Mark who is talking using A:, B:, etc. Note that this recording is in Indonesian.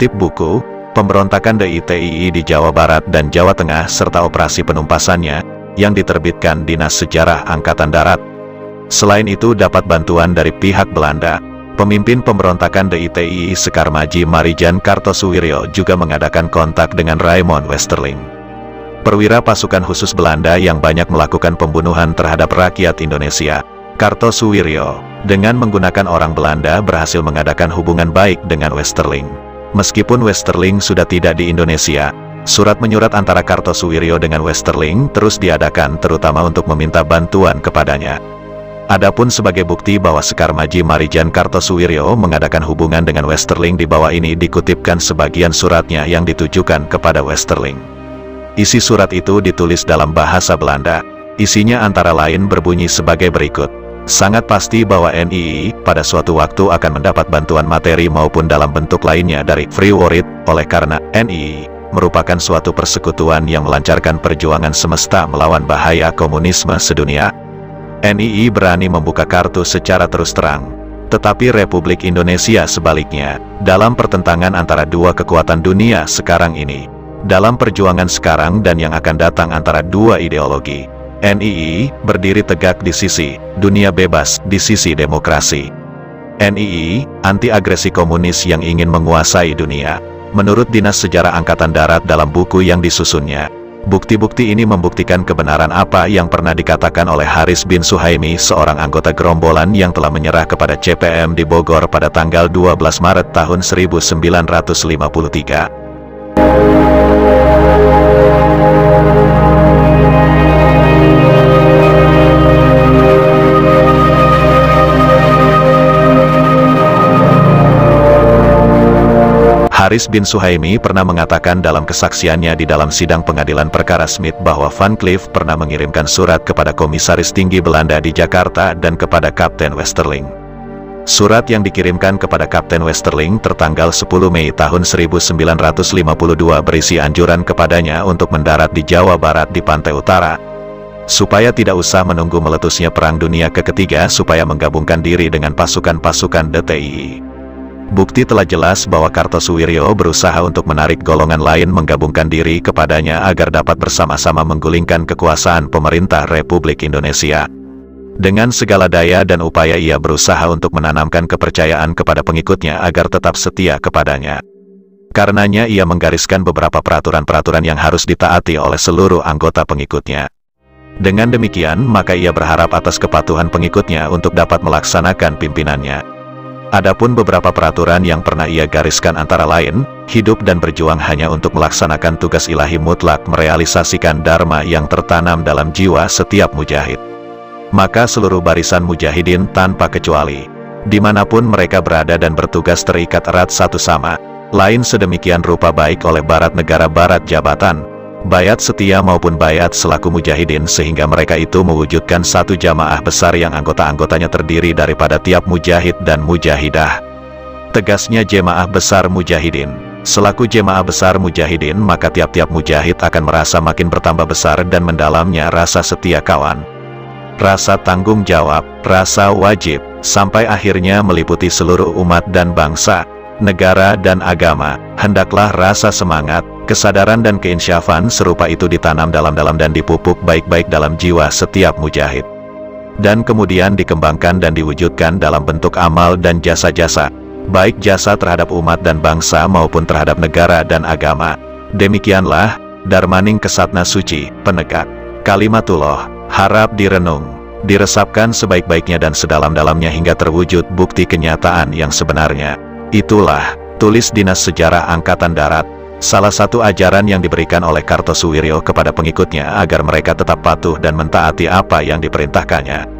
A: Dikutip buku, Pemberontakan DITII di Jawa Barat dan Jawa Tengah serta operasi penumpasannya, yang diterbitkan Dinas Sejarah Angkatan Darat. Selain itu dapat bantuan dari pihak Belanda. Pemimpin pemberontakan DITII Sekarmaji Marijan Kartosuwiryo juga mengadakan kontak dengan Raymond Westerling, perwira pasukan khusus Belanda yang banyak melakukan pembunuhan terhadap rakyat Indonesia. Kartosuwiryo, dengan menggunakan orang Belanda, berhasil mengadakan hubungan baik dengan Westerling. Meskipun Westerling sudah tidak di Indonesia, surat menyurat antara Kartosuwiryo dengan Westerling terus diadakan terutama untuk meminta bantuan kepadanya. Adapun sebagai bukti bahwa Sekarmaji Marijan Kartosuwiryo mengadakan hubungan dengan Westerling, di bawah ini dikutipkan sebagian suratnya yang ditujukan kepada Westerling. Isi surat itu ditulis dalam bahasa Belanda. Isinya antara lain berbunyi sebagai berikut. Sangat pasti bahwa NII pada suatu waktu akan mendapat bantuan materi maupun dalam bentuk lainnya dari Free World, oleh karena NII merupakan suatu persekutuan yang melancarkan perjuangan semesta melawan bahaya komunisme sedunia. NII berani membuka kartu secara terus terang. Tetapi Republik Indonesia sebaliknya, dalam pertentangan antara dua kekuatan dunia sekarang ini, dalam perjuangan sekarang dan yang akan datang antara dua ideologi, NII berdiri tegak di sisi dunia bebas, di sisi demokrasi. NII anti agresi komunis yang ingin menguasai dunia. Menurut Dinas Sejarah Angkatan Darat dalam buku yang disusunnya, bukti-bukti ini membuktikan kebenaran apa yang pernah dikatakan oleh Haris bin Suhaimi, seorang anggota gerombolan yang telah menyerah kepada CPM di Bogor pada tanggal 12 Maret tahun 1953. Haris bin Suhaimi pernah mengatakan dalam kesaksiannya di dalam sidang pengadilan perkara Smith bahwa Van Cleef pernah mengirimkan surat kepada Komisaris Tinggi Belanda di Jakarta dan kepada Kapten Westerling. Surat yang dikirimkan kepada Kapten Westerling tertanggal 10 Mei tahun 1952 berisi anjuran kepadanya untuk mendarat di Jawa Barat di pantai utara, supaya tidak usah menunggu meletusnya Perang Dunia Ketiga, supaya menggabungkan diri dengan pasukan-pasukan DITII. Bukti telah jelas bahwa Kartosuwiryo berusaha untuk menarik golongan lain menggabungkan diri kepadanya agar dapat bersama-sama menggulingkan kekuasaan pemerintah Republik Indonesia. Dengan segala daya dan upaya ia berusaha untuk menanamkan kepercayaan kepada pengikutnya agar tetap setia kepadanya. Karenanya ia menggariskan beberapa peraturan-peraturan yang harus ditaati oleh seluruh anggota pengikutnya. Dengan demikian, maka ia berharap atas kepatuhan pengikutnya untuk dapat melaksanakan pimpinannya. Adapun beberapa peraturan yang pernah ia gariskan antara lain, hidup dan berjuang hanya untuk melaksanakan tugas ilahi mutlak, merealisasikan dharma yang tertanam dalam jiwa setiap mujahid. Maka seluruh barisan mujahidin tanpa kecuali, dimanapun mereka berada dan bertugas, terikat erat satu sama lain sedemikian rupa baik oleh barat negara, barat jabatan, bayat setia maupun bayat selaku mujahidin, sehingga mereka itu mewujudkan satu jamaah besar yang anggota-anggotanya terdiri daripada tiap mujahid dan mujahidah. Tegasnya jemaah besar mujahidin. Selaku jemaah besar mujahidin, maka tiap-tiap mujahid akan merasa makin bertambah besar dan mendalamnya rasa setia kawan, rasa tanggung jawab, rasa wajib, sampai akhirnya meliputi seluruh umat dan bangsa, negara dan agama. Hendaklah rasa semangat, kesadaran dan keinsyafan serupa itu ditanam dalam-dalam dan dipupuk baik-baik dalam jiwa setiap mujahid, dan kemudian dikembangkan dan diwujudkan dalam bentuk amal dan jasa-jasa, baik jasa terhadap umat dan bangsa maupun terhadap negara dan agama. Demikianlah Darmaning Kesatna Suci, penegak Kalimatullah, harap direnung, diresapkan sebaik-baiknya dan sedalam-dalamnya hingga terwujud bukti kenyataan yang sebenarnya. Itulah, tulis Dinas Sejarah Angkatan Darat, salah satu ajaran yang diberikan oleh Kartosuwiryo kepada pengikutnya agar mereka tetap patuh dan mentaati apa yang diperintahkannya.